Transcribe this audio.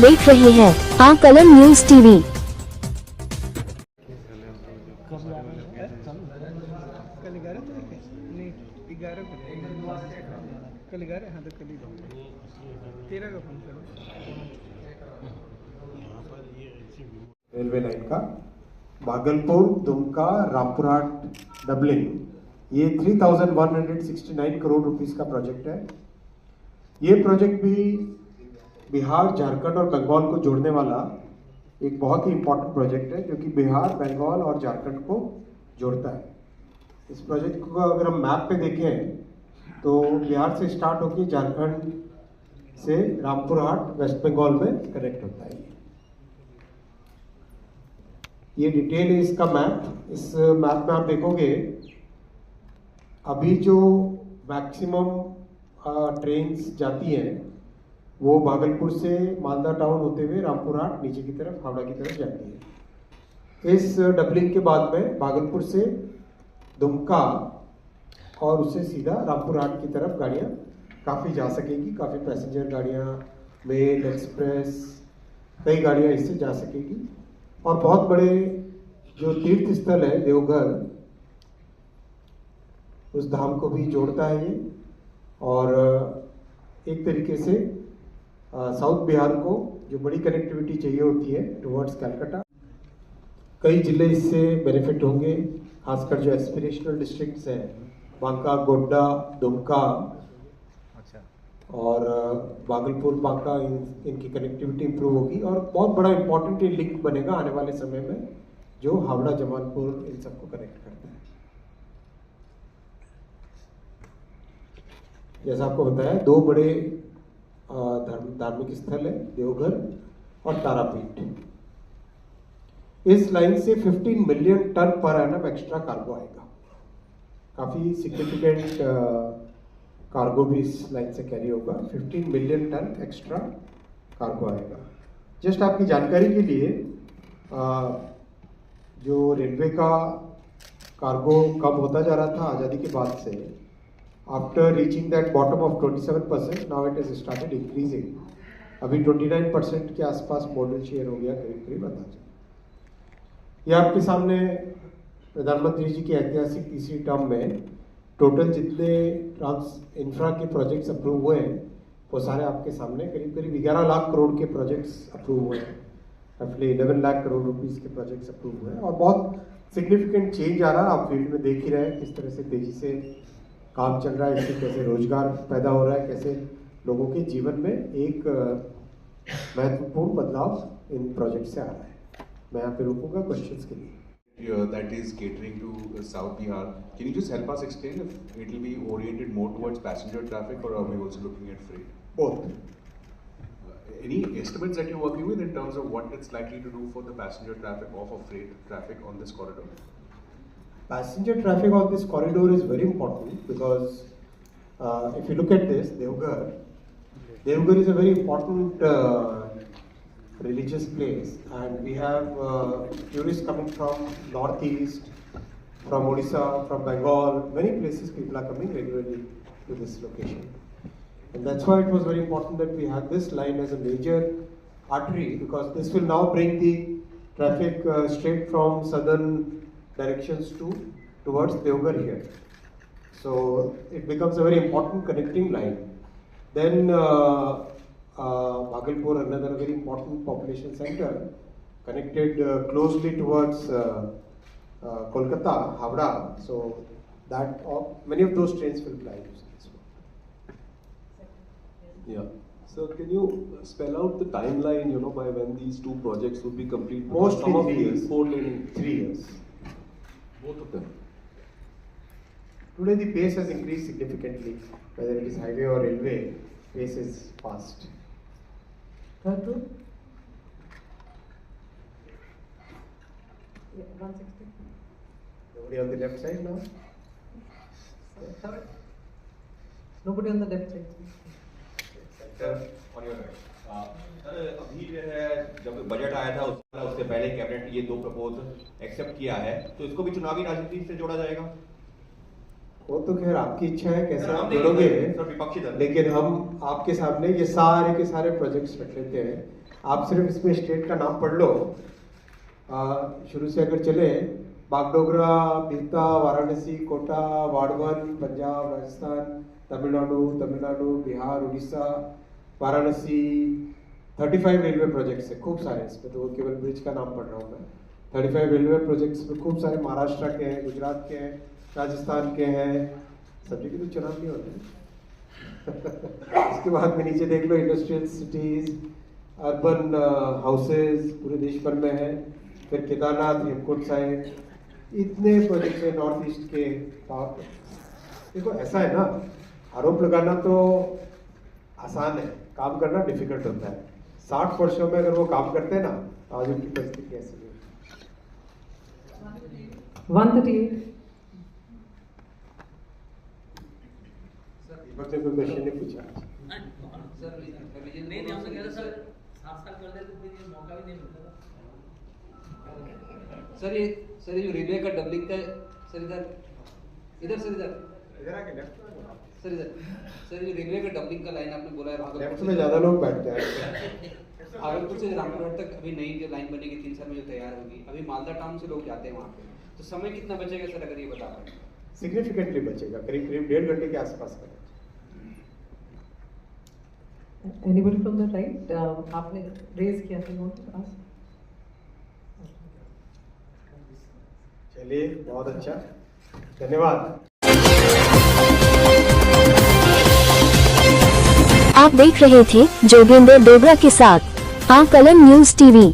देख रहे हैं आकलन न्यूज टीवी। कल 11 तारीख है? नहीं 11 को कल 11 हाँ तो कल ही 13 का फोन करो। रेलवे लाइन का भागलपुर दुमका रामपुरहाट डबलिंग, ये 3169 करोड़ रुपीस का प्रोजेक्ट है। ये प्रोजेक्ट भी बिहार, झारखंड और बंगाल को जोड़ने वाला एक बहुत ही इम्पोर्टेंट प्रोजेक्ट है, जो कि बिहार, बंगाल और झारखंड को जोड़ता है। इस प्रोजेक्ट को अगर हम मैप पे देखें तो बिहार से स्टार्ट होकर झारखंड से रामपुरहाट वेस्ट बंगाल में कनेक्ट होता है। ये डिटेल है इसका मैप। इस मैप में आप देखोगे अभी जो मैक्सिमम ट्रेन्स जाती हैं वो भागलपुर से मालदा टाउन होते हुए रामपुरहाट नीचे की तरफ हावड़ा की तरफ जाती है। इस डबलिंग के बाद में भागलपुर से दुमका और उससे सीधा रामपुरहाट की तरफ गाड़ियाँ काफ़ी जा सकेगी। काफ़ी पैसेंजर गाड़ियाँ, मेल, एक्सप्रेस, कई गाड़ियाँ इससे जा सकेगी। और बहुत बड़े जो तीर्थ स्थल है देवघर, उस धाम को भी जोड़ता है ये। और एक तरीके से साउथ बिहार को जो बड़ी कनेक्टिविटी चाहिए होती है टुवर्ड्स कलकत्ता, कई जिले इससे बेनिफिट होंगे। खासकर जो एस्पिरेशनल डिस्ट्रिक्ट्स हैं, बांका, गोड्डा, दुमका और भागलपुर, बांका, इनकी कनेक्टिविटी इंप्रूव होगी। और बहुत बड़ा इंपॉर्टेंट लिंक बनेगा आने वाले समय में, जो हावड़ा, जमालपुर, इन सबको कनेक्ट करता है। जैसा आपको बताया, दो बड़े धार्मिक स्थल है, देवघर और तारापीठ। इस लाइन से 15 million ton per annum extra cargo आएगा। काफी सिग्निफिकेंट कार्गो भी इस लाइन से कैरी होगा। 15 मिलियन टन एक्स्ट्रा कार्गो आएगा। जस्ट आपकी जानकारी के लिए, जो रेलवे का कार्गो कम होता जा रहा था आज़ादी के बाद से, after reaching that bottom of 27%, now it is started increasing. अभी 29% के आसपास मॉडल शेयर हो गया करीब करीब अंदाजा। ये आपके सामने प्रधानमंत्री जी की ऐतिहासिक तीसरी टर्म में टोटल जितने इंफ्रा के प्रोजेक्ट्स अप्रूव हुए हैं वो सारे आपके सामने करीब करीब 11 लाख करोड़ के प्रोजेक्ट्स अप्रूव हुए हैं। रफली 11 लाख करोड़ रुपीस के प्रोजेक्ट्स अप्रूव हुए हैं। और बहुत सिग्निफिकेंट चेंज आ रहा है। आप फील्ड में देख ही रहे हैं किस तरह से तेजी से काम चल रहा है, इससे कैसे रोजगार पैदा हो रहा है, कैसे लोगों के जीवन में एक महत्वपूर्ण बदलाव इन प्रोजेक्ट से आ रहा है। मैं यहाँ पे रुकूंगा क्वेश्चंस के लिए। That is catering to South Bihar. Can you just help us explain if it will be oriented more towards passenger traffic, or are we also looking at freight? Both. Any estimates that you're working with in terms of what it's likely to do for the passenger traffic or for freight traffic on this corridor? Passenger traffic on this corridor is very important because if you look at this, Devghar is a very important religious place, and we have tourists coming from northeast, from Odisha, from Bengal, many places people are coming regularly to this location. And that's why it was very important that we had this line as a major artery, because this will now bring the traffic straight from southern directions towards Devghar here. So it becomes a very important connecting line. Then Bhagalpur, another very important population center, connected closely towards Kolkata, Havda. So that many of those trains will fly using this one. Yeah. So can you spell out the timeline, by when these two projects would be complete? Mostly Some of 3 years. 4 lane. 3 years. Both of them. Today the pace has increased significantly. Whether it is highway or railway, pace is fast. Third row? Yeah, 160. Nobody on the left side now? Third? Nobody on the left side. Sir on your right. Sir अभी जो है जब budget आया था उससे पहले cabinet ये दो प्रपोज एक्सेप्ट किया है, तो इसको भी चुनावी राजनीति से जोड़ा जाएगा? वो तो खैर आपकी इच्छा है कैसे सर, आप हम नहीं जोड़ोगे, सर, विपक्षी दल। लेकिन हम आपके सामने ये सारे के सारे प्रोजेक्ट्स रख लेते हैं आप सिर्फ इसमें स्टेट का नाम पढ़ लो। शुरू से अगर चले, बागडोगरा, बिहता, वाराणसी, कोटा, वाड़वन, पंजाब, राजस्थान, तमिलनाडु, बिहार, उड़ीसा, वाराणसी, 35 रेलवे प्रोजेक्ट्स है, खूब सारे। इसमें तो केवल ब्रिज का नाम पढ़ रहा हूँ मैं। 35 रेलवे प्रोजेक्ट्स में खूब सारे महाराष्ट्र के हैं, गुजरात के हैं, राजस्थान के हैं। सब जगह तो चुनाव नहीं होते। इसके बाद में नीचे देख लो, इंडस्ट्रियल सिटीज, अर्बन हाउसेज पूरे देश भर में है। फिर केदारनाथ, हेमकुंड साइड, इतने प्रोजेक्ट्स है नॉर्थ ईस्ट के। देखो ऐसा है ना, आरोप लगाना तो आसान है, काम करना डिफिकल्ट होता है। 60 वर्षों में अगर वो काम करते हैं ना, तो आज उनकी परिस्थिति कैसी है। 138. दीपक ने कोई क्वेश्चन नहीं पूछा। सर ये जो रेलवे का डबलिंग का, सर इधर सर आके लेफ्ट सर ये रेलवे का डबलिंग का लाइन आपने बोला है लेफ्ट भागलपुर में ज्यादा लोग बैठते हैं। भागलपुर से रामपुरहाट तक अभी नई जो लाइन बनेगी 3 साल में जो तैयार होगी, अभी मालदा टाउन से लोग जाते हैं वहाँ पे, तो समय कितना बचेगा सर, अगर ये बता पाए? सिग्निफिकेंटली बचेगा, करीब 1.5 घंटे के आसपास का। Anybody from the right? आपने raise किया था, you want to ask? चलिए, बहुत अच्छा, धन्यवाद। आप देख रहे थे जोगेंद्र डोगरा के साथ आकलन न्यूज टीवी।